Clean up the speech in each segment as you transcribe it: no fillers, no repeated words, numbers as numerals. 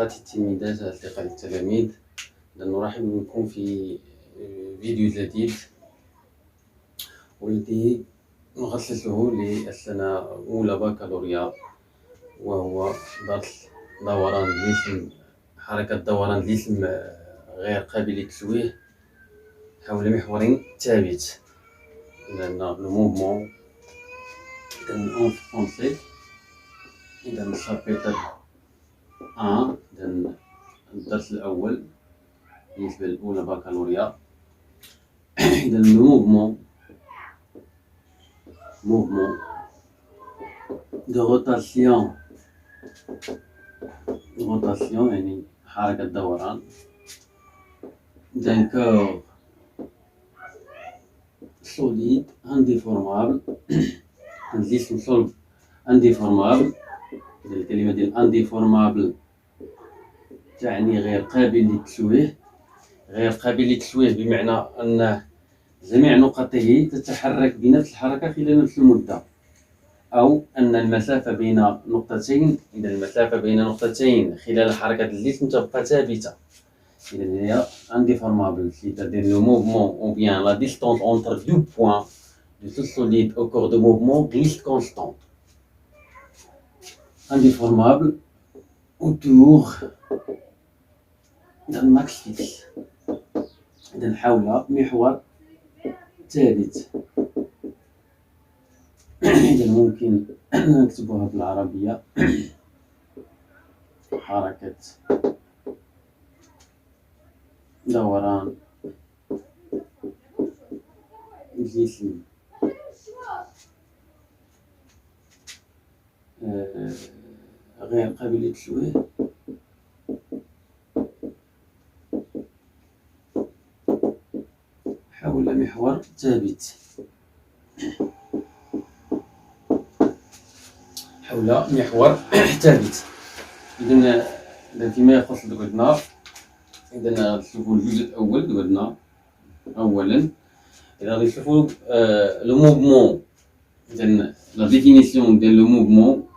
أصدقائي التلميذات أصدقائي التلاميذ، نرحب بكم في فيديو جديد والذي نخصصه للسنة الأولى بكالوريا، وهو درس دوران الجسم، حركة دوران الجسم غير قابل للتشويه حول محور ثابت. إذن لو موفمون، إذن أونسي، إذن الشابتر 1، إذن الدرس الأول بالنسبة للأولى بكالوريا. إذن الموفمون دو روتاسيون يعني حركة دوران d'un corps solide indéformable، الجسم صلب indéformable. الكلمة ديال indéformable تعني غير قابل للتشويه. غير قابل للتشويه بمعنى أن جميع نقطه تتحرك بنفس الحركة خلال نفس المدة، أو أن المسافة بين نقطتين، إذا المسافة بين نقطتين خلال حركة الجسم تبقى ثابتة. إذا هي indéformable، c'est-à-dire le mouvement ou bien la distance entre deux points de ce solide au cours de mouvement reste constante. Indéformable autour d'un axe fixe، إذا حول محور ثابت. إذا ممكن نكتبها بالعربية: حركة دوران الجسم غير قابل للتشويه حول محور ثابت. حول محور ثابت. إذن فيما يخص دوّدنا، إذا نشوفوا الجزء الأول دوّدنا أولا. إذا نشوفوا لو موفمون، إذا لا ديفينيسيون ديال لو موفمون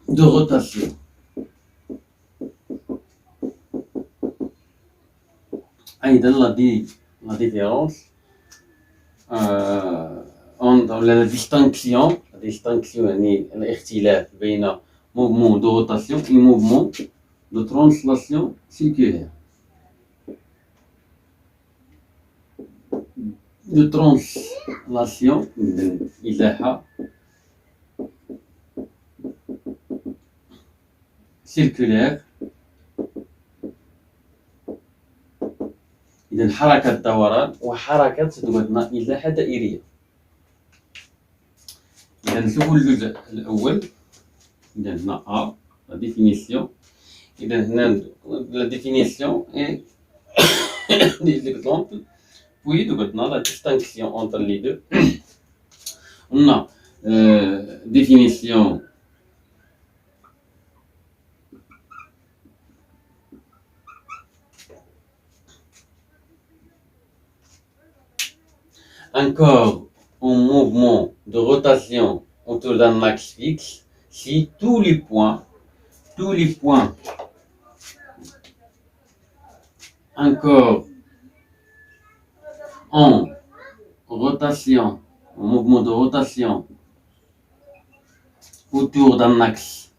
de rotation. أيضا la différence entre la distinction يعني الاختلاف بين mouvement de rotation et mouvement de translation circulaire. de translation إزاحة circulaire، إذا حركة دوران وحركة دوّدنا إزاحة دائرية. إذا نشوفوا الجزء الأول. إذا هنا A la définition. إذا هنا la définition et des exemples. Puis دوّدنا la distinction entre les deux. On a définition un corps en mouvement de rotation autour d'un axe fixe si tous les points, un corps en rotation, en mouvement de rotation autour d'un axe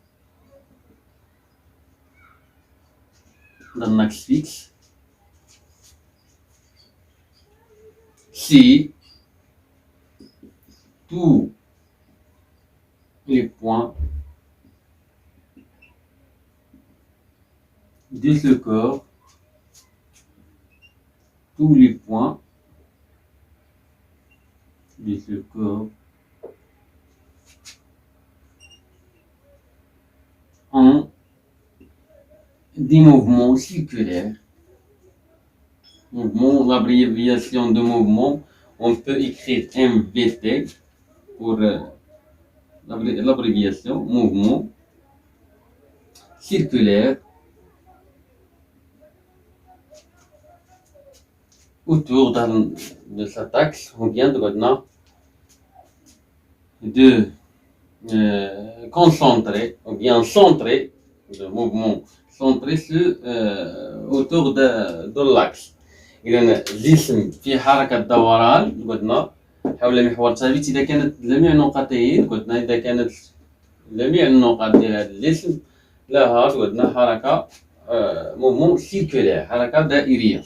fixe, si tous les points de ce corps, ont des mouvements circulaires. Mouvement, l'abréviation de mouvement, on peut écrire MVT pour l'abréviation mouvement circulaire autour de cet axe. On vient de concentré ou bien centré, le mouvement centré autour de l'axe. إذا الجسم في حركة دوران قلنا حول محور ثابت إذا كانت جميع نقاطه قلنا إذا كانت جميع النقاط ديال هذا الجسم لها قلنا حركة موفمون سيركولير، حركة دائرية.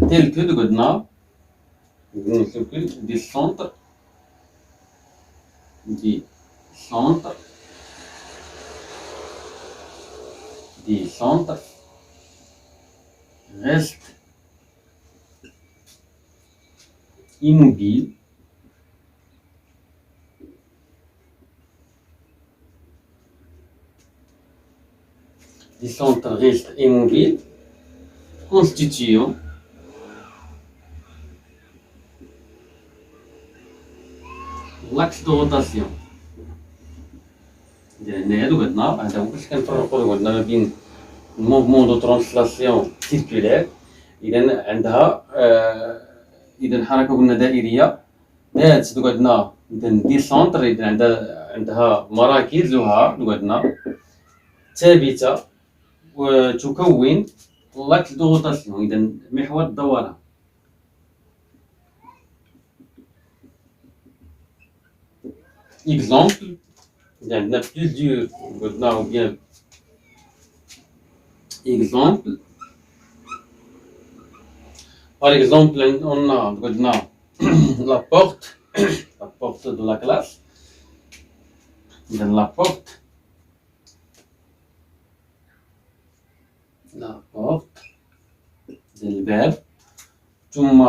تيل كو قلنا دي سونتر reste immobile du centre reste immobile constituant l'axe de rotation. هنايا قلنا هذا هو باش كنفرقوا قلنا ما بين الموفمون دو ترانسلاسيون سيركولير. اذا عندها اذا حركه قلنا دائريه ذات قلنا دي سونتر، اذا عندها مراكز لها قلنا ثابته وتكون لاكس دو روتاسيون، اذا محور الدوران. اكزومبل عندنا بليزيور قلنا ou bien exemple. Par exemple, on a la porte de la classe. Dans la porte للباب، ثم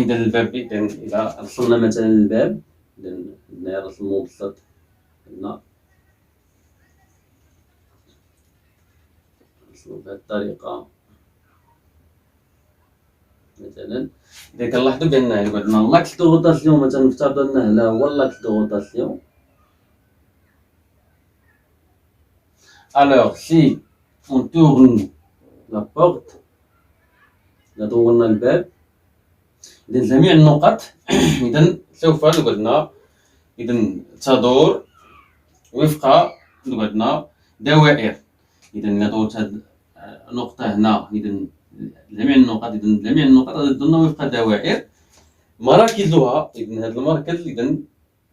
إذا الباب إذا رسمنا مثلا الباب، إذا هنايا رسم مبسط قلنا نرسمو بهاد الطريقة مثلا. إذا كنلاحظو بأن قلنا لاكس دو روتاسيون مثلا نفترض أنه هذا هو لاكس دو روتاسيون. Alors si on tourne la porte، إذا دورنا الباب، إذا جميع النقط إذا سوف قلنا إذا تدور وفق قلنا دوائر. إذا إلا دورت هاد النقطة هنا، إذا جميع النقط تدور وفق دوائر مراكزها. إذا هاد المركز إذا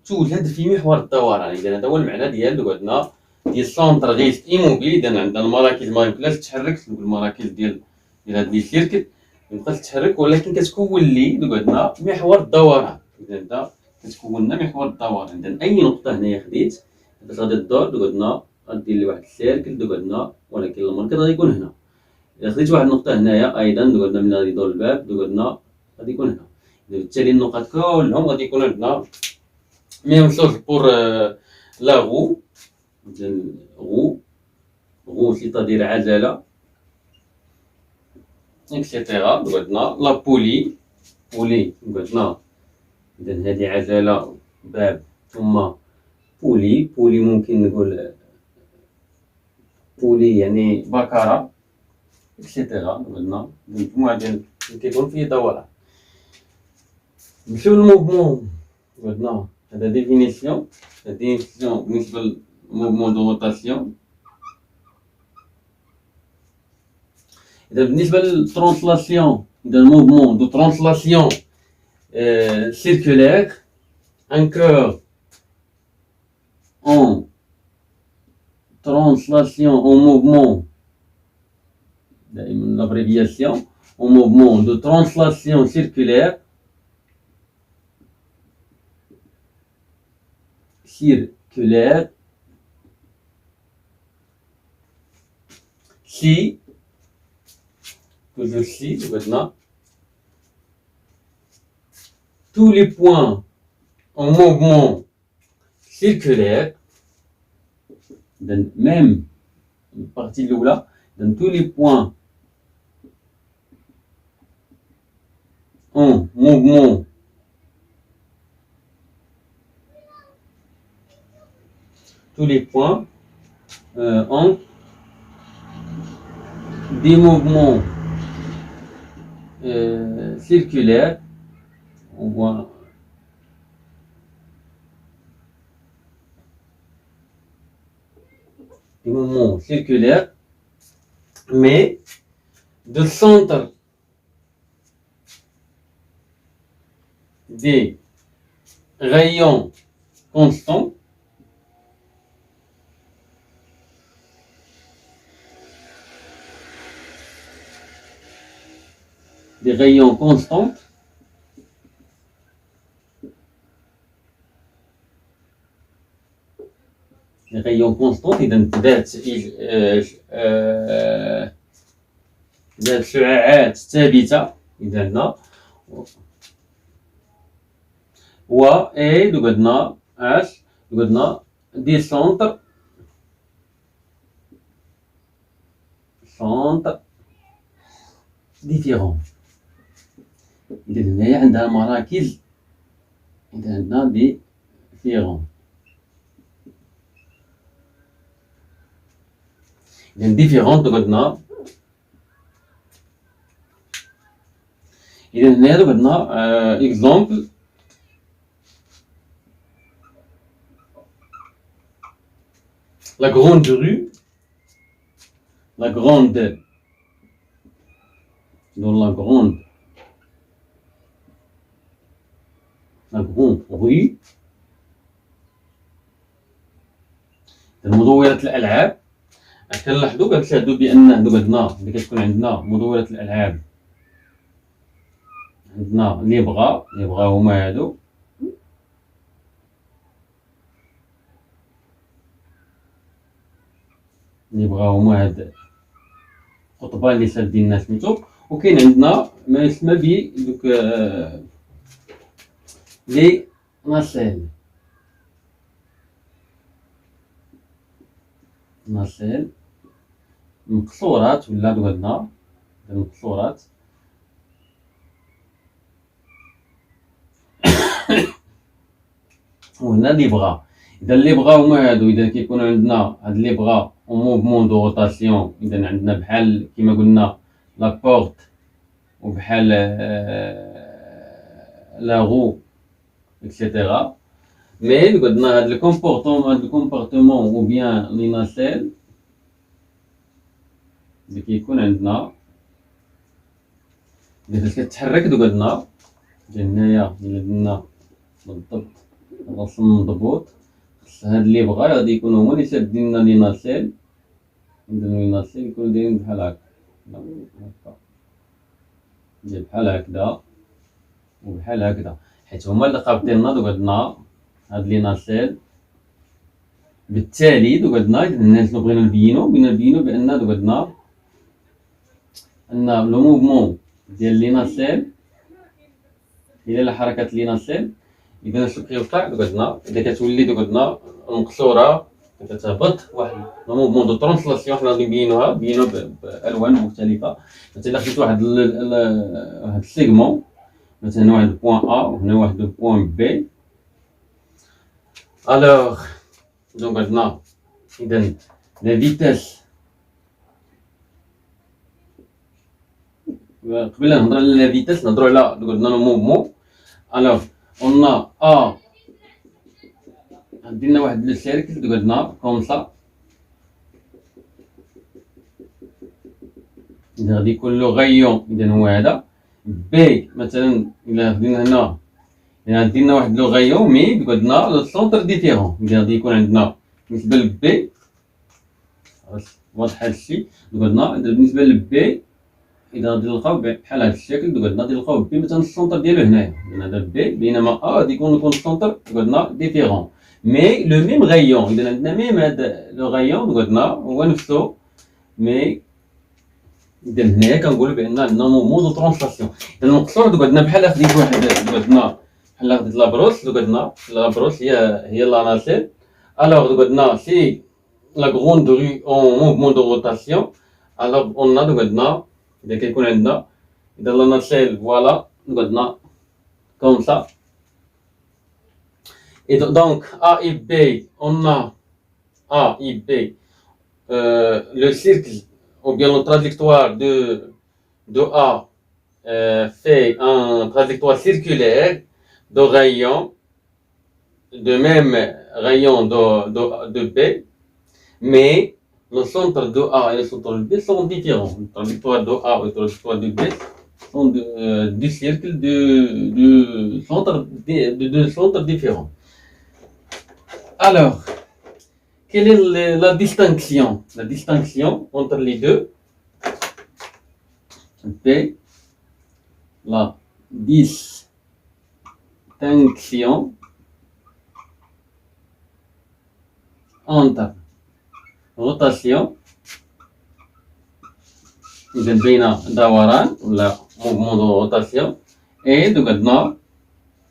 توجد في محور الدوران. إذا هذا هو المعنى ديال قلنا ديال سونتر غيست ايموبيل. إذا عندنا المراكز ما يمكنلاش تتحرك، المراكز ديال هاد لي سيركل ميبقاش تتحرك، ولكن كتكون لي قلنا محور الدوران. إذا انت كتكون لنا محور الدوران. إذا أي نقطة هنايا خديت غادي تدور قلنا غدير لي واحد السيركل قلنا، ولكن المركز غادي يكون هنا. إذا خديت واحد النقطة هنايا أيضا قلنا من غادي يدور الباب قلنا غادي يكون هنا. إذا بالتالي النقاط كلهم غادي يكونوا عندنا ميم شوز بور لا غو. إذا غو سيتادير عجلة اكسيتيرا. قلنا لا بولي قلنا إذا هذه عجلة باب، ثم بولي ممكن نقول بولي يعني بكرة اكسيتيرا. قلنا مجموعة ديال كيكون فيه دوران. نمشيو للموفمون. قلنا هذا ديفينيسيون بالنسبة للموفمون دو روتاسيون. إذا بالنسبة للترانسلاسيون، إذا الموفمون دو ترانسلاسيون circulaire incur en translation en mouvement، دائما l'abréviation en mouvement de translation circulaire si toujours si maintenant tous les points en mouvement circulaire، même partie là, dans tous les points en mouvement ont des mouvements circulaires. On voit des mouvements circulaires, mais de centre des rayons constants des rayons constants إذا ذات شعاعات ثابتة إذا عندنا و اي دوك عندنا اش دوك عندنا دي سونتر ديفيرون. إذا هنايا عندها مراكز، إذا عندنا ديفيرون. إذا ديفيرون دوك عندنا إذا هنايا دوك عندنا إكزومبل la grande rue, la grande rue. مدورة الألعاب كنلاحظوا بأن دوك عندنا ملي كتكون عندنا مدورة الألعاب عندنا لي بغا هما هادو هاد القطبان اللي سادين سميتو، وكاين عندنا ما يسمى ب دوك لي ناسيل مقصورات ولا دوك عندنا المقصورات وهنا لي بغا. إذا لي بغا هما هادو، إذا كيكونوا عندنا هاد لي بغا او موفمون دو روتاسيون، إذا عندنا بحال كيما قلنا لا بورت وبحال لا غو اكسيتيرا. مي قلنا هاد الكومبورتمون او بيان لي ناسيل اللي كيكون عندنا إذا كتحرك دوك عندنا هنايا إلا درنا بالضبط الرسم مضبوط، خص هاد لي بغا غادي يكونوا هما اللي سادين لنا لي ناسيل. إذا لي ناسيل يكونوا دايرين بحال هكا بحال هكذا وبحال هكذا، حيت هما اللي قابطين لنا دوك عندنا هاد لي ناسيل. بالتالي دوك عندنا الناس اللي بغينا نبينو بأن دوك عندنا أن لو موفمون ديال لي ناسيل إلى حركة لي ناسيل، إذا شنو كيوقع دوك عندنا إذا كتولي دوك عندنا المقصورة كتهبط واحد لو موفمون دو ترانسلاسيون. حنا غادي نبينوها بألوان مختلفة. مثلا خديت واحد السيغمون، مثلا واحد بوان أ وهنا واحد بوان بي. ألوغ دونك عندنا إذا لا فيتاس. قبل نهضر على لا فيتاس نهضرو على دوك عندنا لو موفمون. ألوغ قلنا عندنا واحد لو سيركل دوك عندنا كوم سا، إذا غادي يكون لو غايون إذا هو هذا بي. مثلا إلا خدينا هنا عندنا واحد لو غايون مي دوك عندنا لو سونتر ديفيرون. إذا غادي يكون عندنا بالنسبة لبي واضح هادشي دوك عندنا بالنسبة لبي إذا غادي نلقاو بحال هاد الشكل دوك عندنا غادي نلقاو بي مثلا السونتر ديالو هنايا، إذا هذا بي، بينما غادي يكون السونتر دوك عندنا ديفيرون مي لو ميم غايون. إذا عندنا ميم هاد لو غايون دوك عندنا هو نفسو مي. إذا هنايا كنقولو بأن عندنا موفمون دو ترانسلاسيون. إذا المقصور دوك عندنا بحال خديت واحد دوك عندنا بحال خديت لابروس دوك عندنا لابروس هي لا ناسيل. ألوغ دوك عندنا سي لا غروند ري اون موفمون دو روتاسيون. ألوغ اون دوك عندنا إذا كيكون عندنا إذا لا ناسيل فوالا دوك عندنا كوم سا. Et donc A et B, on a A et B, le cercle ou bien la trajectoire de A fait une trajectoire circulaire de rayon, de même rayon de B, mais le centre de A et le centre de B sont différents. La trajectoire de A et la trajectoire de B sont du cercle de centres différents. Alors, quelle est la distinction? La distinction entre les deux, c'est la distinction entre rotation إذا بين دوران ولا mouvement de rotation et de قدنا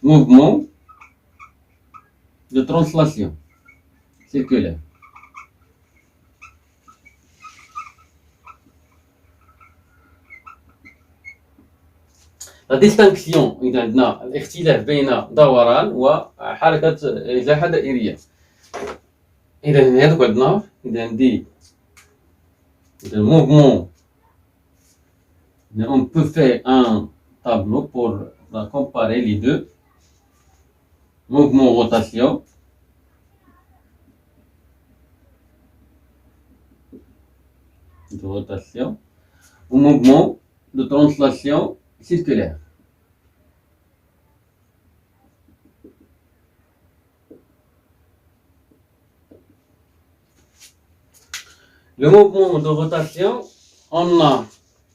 mouvement de translation circulaire. La distinction إذا عندنا الاختلاف بين دوران وحركة إزاحة دائرية. إذا هذا قدنا إذا عندي le mouvement. On peut faire un tableau pour comparer les deux. Mouvement rotation ou mouvement de translation circulaire. Le mouvement de rotation, on a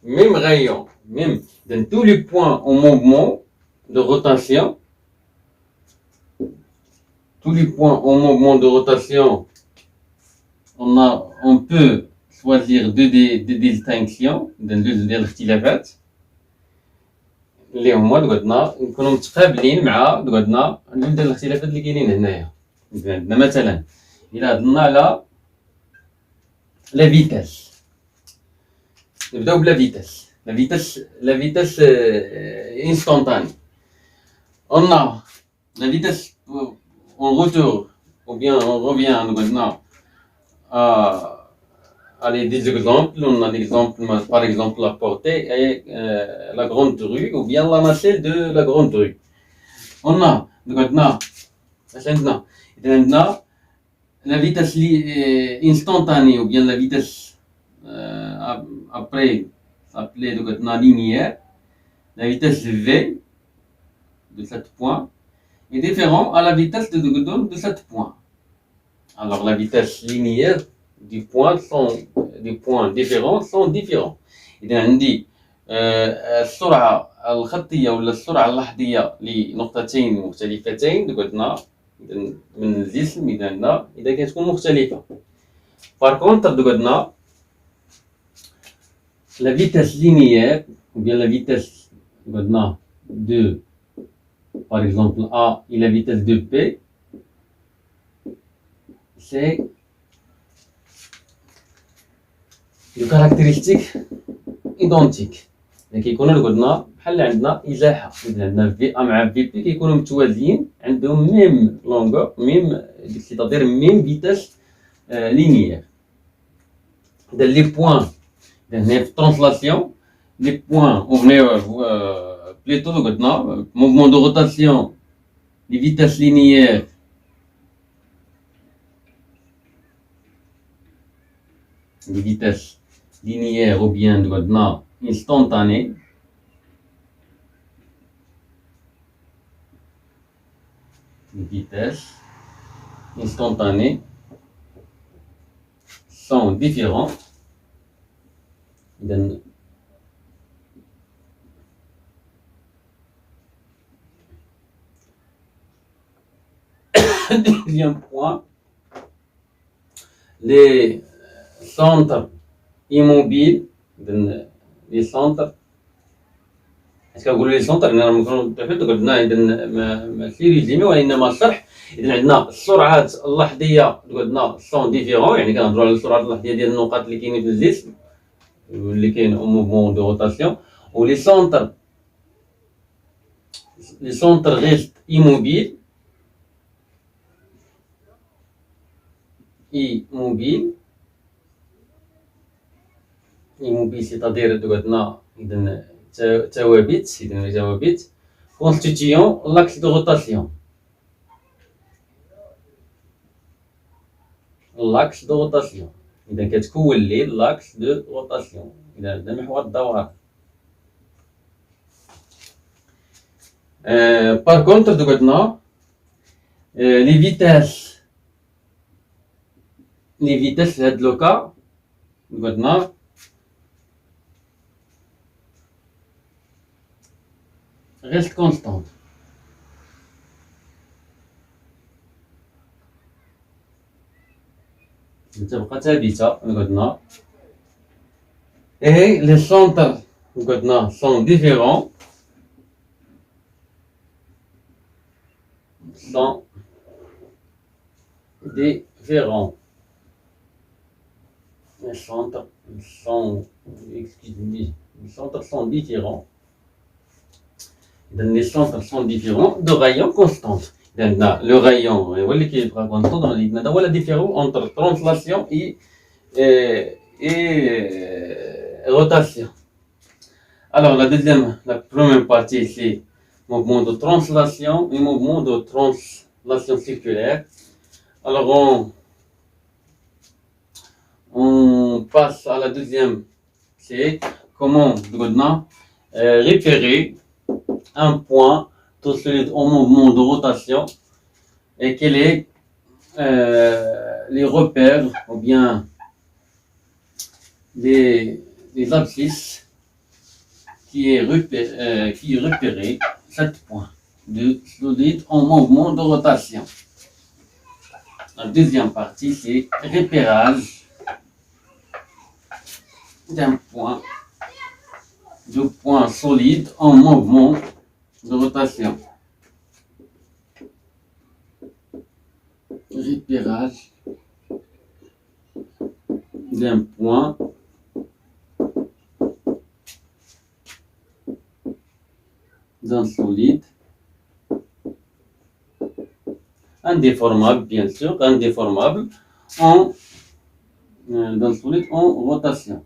même rayon, même dans tous les points en mouvement de rotation, tous les points en mouvement de rotation, on peut choisir deux distinctions dans deux الاختلافات اللي هما قلنا نكونوا متقابلين مع قلنا جوج ديال الاختلافات اللي كاينين هنايا. عندنا مثلا الى هضرنا على لا فيتاس، نبداو بلا فيتاس. لا فيتاس instantanée. On a la vitesse en retour ou bien on revient maintenant à des exemples. On a l'exemple, par exemple, la portée et la grande rue ou bien la nacelle de la grande rue. On a maintenant la vitesse instantanée ou bien la vitesse après appelée linéaire. La vitesse V de 7 points est différente à la vitesse de 7 points. Alors la vitesse linéaire des points différents sont différents. إذا عندي السرعة الخطية ولا السرعة اللحظية لنقطتين مختلفتين قلنا من الجسم إذا كتكون مختلفة. Par contre قلنا la vitesse linéaire ou bien la vitesse de, par exemple, A et la vitesse de P, c'est de caractéristiques identiques. كيكونوا قلنا بحال عندنا ازاحه، اذا عندنا في ا مع في بي كيكونوا متوازيين، عندهم ميم لونغور ميم سيتادير ميم فيتاس لينيير. اذا لي بوين هنا في translation les points on est plutôt قلنا mouvement de rotation les vitesses linéaires ou bien قلنا instantanées les vitesses instantanées sont différentes. Deuxième point, les centres immobiles, les centres. Est-ce que vous voulez les centres؟ أنا ممكن قلنا إذا ماشي ريزيمي وإنما الشرح. إذا عندنا السرعات اللحظية قلنا sont différents، يعني كنهضروا على السرعات اللحظية ديال النقاط اللي كاينين في الجسم اللي كاين au mouvement de rotation. و les centres restent immobiles. Immobile c'est-à-dire قلنا إذا ثوابت constituant l'axe de rotation. L'axe de rotation. إذا كتكون ليه لاكس دو روتاسيون، إذا هذا محور الدوران. باغ كونتر دوك عندنا لي فيتاس في هاد لوكا دوك عندنا reste constante. تبقى ثابتة قلنا. Et les centres قلنا sont différents. Les centres sont, excusez-moi, les centres sont différents. Les centres sont différents de rayon constante. Le rayon, qui est constant dans la différence entre translation et rotation. Alors, la première partie, c'est mouvement de translation et mouvement de translation circulaire. Alors, on passe à la deuxième, c'est comment repérer un point tout solide en mouvement de rotation et quels est les repères ou bien les abscisses qui est repéré cet point de solide en mouvement de rotation. La deuxième partie, c'est repérage d'un point solide en mouvement de rotation. Repérage d'un point solide indéformable, bien sûr, indéformable d'un solide en rotation.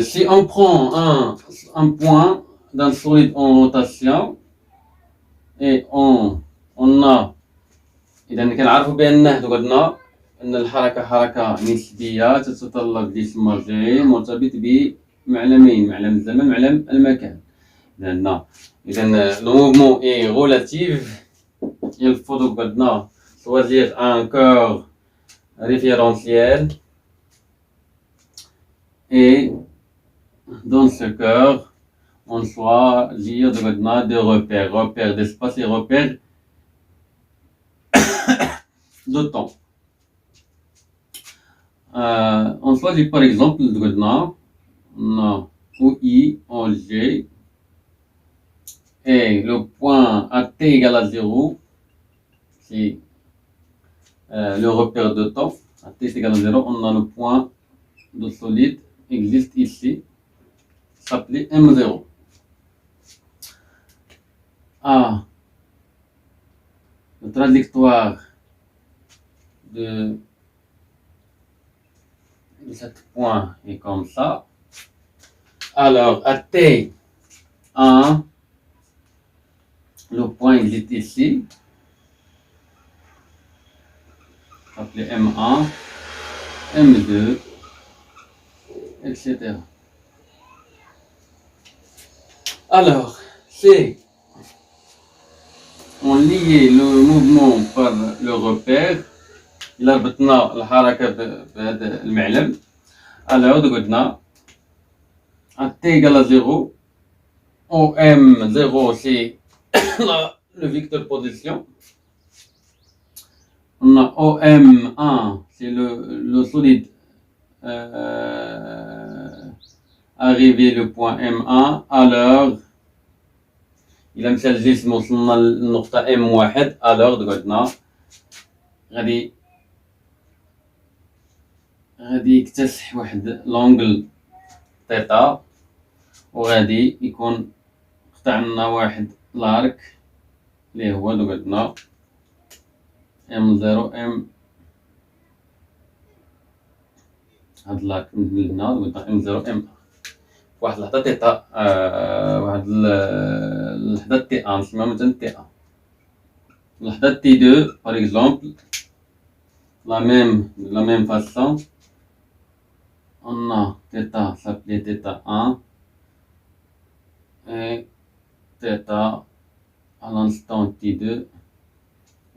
Si on prend un point d'un solide en rotation et on a إذا كنعرفوا بأنه قلنا أن الحركة حركة نسبية تتطلب جسم جي مرتبط بمعلمين، معلم الزمن ومعلم المكان. إذا le mouvement est relatif. Il faut قلنا choisir un corps référentiel et dans ce cœur, on choisit des repères d'espace et repères de temps. On choisit par exemple OI en G et le point à t égale à 0, c'est le repère de temps. À t égale à 0, on a le point de solide existe ici, s'appelait M0. Le trajectoire de cet point est comme ça. Alors, à T1, le point existe ici, s'appelait M1, M2, etc. Alors, c'est on liait le mouvement par le repère إلا ربطنا الحركة بهذا المعلم. alors قلنا à t égale à 0, OM0 c'est le vecteur position. On a OM1 c'est le solide arrivé le point M1. alors إلا مشى الجسم وصلنا للنقطة M1 alors قلنا غادي يكتسح واحد لونغل تيتا وغادي يكون قطع لنا واحد لارك اللي هو قلنا M0 هاد لارك من هنا قلنا M0 M واحد اللحظة تيتا واحد اللحظة تي ان نسميها مثلا تي ان. La T2, par exemple, de la même façon, on a θ s'appelait θ1 et θ à l'instant T2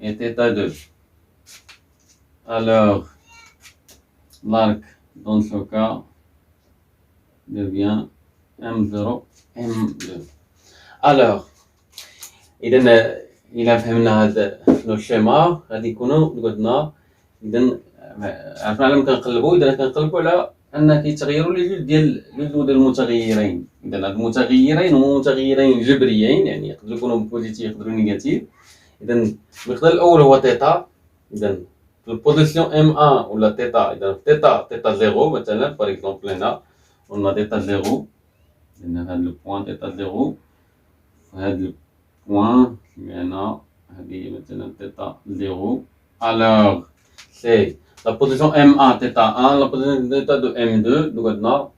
et θ2. Alors, l'arc dans ce cas devient M0, M2. Alors, إذا فهمنا هذا الشيما غادي يكونوا قلنا إذا عرفنا على كنقلبوا إذا كنقلبوا على أن كيتغيروا لي جوج ديال المتغيرين. إذا هاد المتغيرين هما متغيرين جبريين يعني يقدروا يكونوا بوزيتيف يقدروا نيجاتيف. إذا المقدار الأول هو تيتا. إذا في البوزيسيون ام 1 ولا تيتا إذا تيتا 0 مثلا باغ اكزومبل هنا قلنا تيتا 0 لأن هاد البوان تيتا 0 هاد البوان هنا هذه مثلا تيتا 0. Alors c'est la position M1 θ1 la position θ2 M2 donc maintenant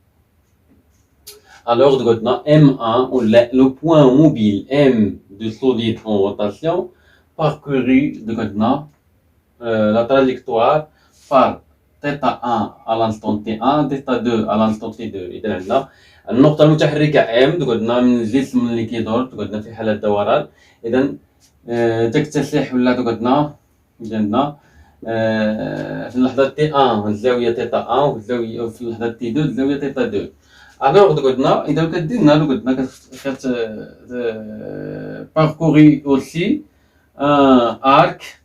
alors donc maintenant M1 ou le point mobile M du solide en rotation parcouru donc maintenant la trajectoire par θ1 à l'instant T1 θ2 à l'instant T2. إذا عندنا النقطة المتحركة M قلنا من الجسم اللي كيدور قلنا في حالة دوران. إذا تكتسح ولا قلنا عندنا في اللحظة T1 الزاوية θ1 والزاوية في اللحظة T2 الزاوية θ2. Alors قلنا إذا كديرنا قلنا parcourir aussi un arc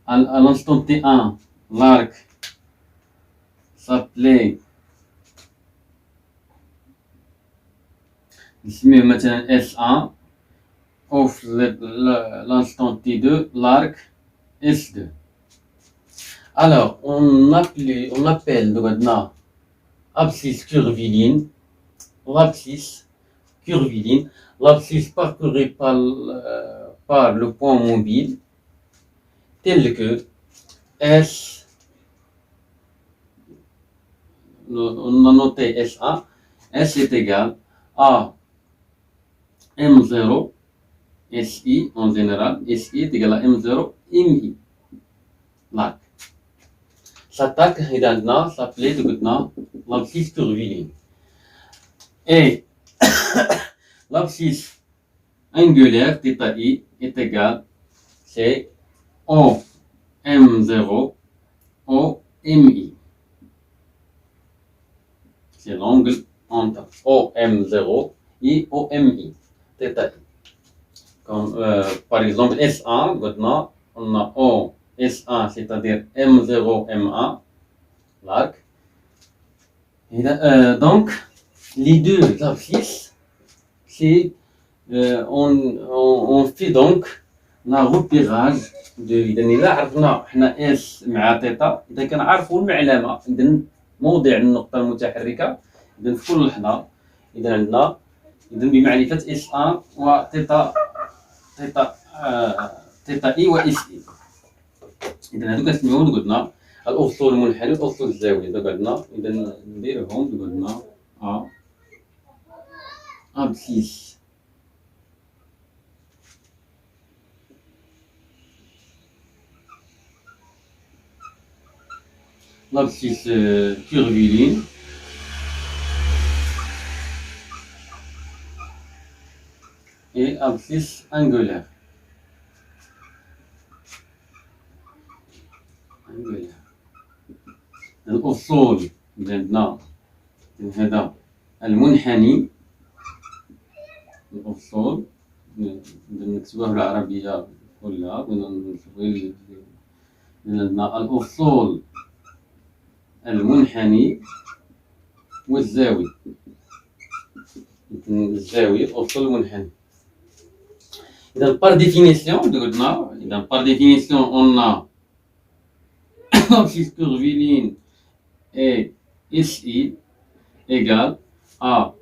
à l'instant T1 l'arc s'appelait نسميه مثلا S1 ou l'instant T2 l'arc S2. Alors on appelle maintenant abscisse curviligne l'abscisse parcourue par le point mobile tel que S. On a noté S1. S est égal à M0 SI en général. SI est égal à M0 MI. L'arc. L'arc s'appelait l'abscisse curviligne. Et l'abscisse angulaire θi est égal c'est O M0 O MI. C'est l'angle entre OM0 et OMI, θi. Comme, par exemple, S1, maintenant, on a O, S1, c'est-à-dire M0, M1, l'arc. Donc, les deux abscisses, c'est, on fait donc la repérage إذا إلا عرفنا حنا S مع تيتا إذا كنعرفوا المعلمة إذا موضع النقطة المتحركة إذا في كل لحظة إذا عندنا إذا بمعرفة S1 و تيتا إي و إس إي. إذا هادو كنسميوهم قلنا الأفصول المنحني والأفصول الزاوية. إذا قلنا إذا نديرهم قلنا أبسيس l'abscisse curviligne et abscisse angulaire. الأصول عندنا هذا المنحني الأصول نكتبوها بالعربية كلها عندنا الأصول المنحني والزاوي. الزاوية الأصول المنحني. إذا par définition قلنا إذا par définition on a l'abscisse curviligne et SI égale à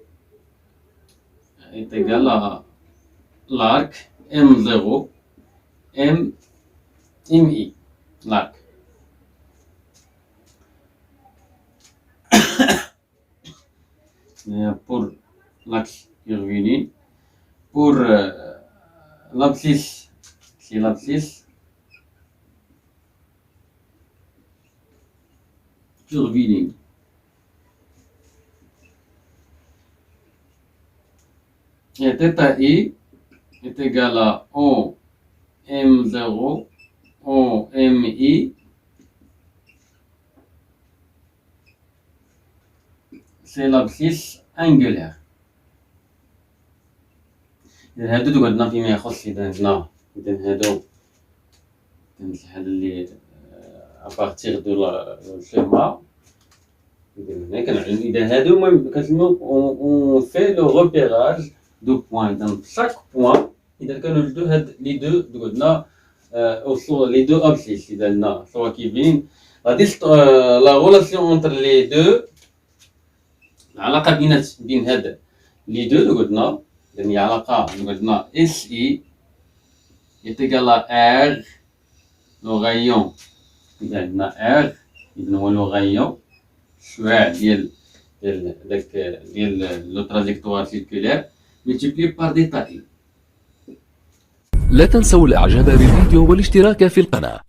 l'arc M0 MI l'arc. Pour l'axe curviligne pour l'abscisse, c'est l'abscisse curviligne. Et θ I est égal à OM0 OMI, c'est l'abscisse angulaire. إذا هادو تقعدنا فيما يخص إذا هنا هادو هاد اللي أبارتيغ دو الشيما هنا كنعلم إذا هادو المهم كنسميو أون في لو روبيراج دو بوان. إذا شاك بوان إذا كانوا جدو هاد لي دو تقعدنا لي دو أبسيس إذا هنا سوا كيفين غادي لا غولاسيون أونتر لي دو العلاقة بين هاد لي دو تقعدنا يعني علاقة قلنا SI est égal à R, le rayon إذا عندنا R إذا هو لو rayon الشعاع ديال لو تراجيكتوار سيركولير multiplié par ديتا I. لا تنسوا الاعجاب بالفيديو والاشتراك في القناة.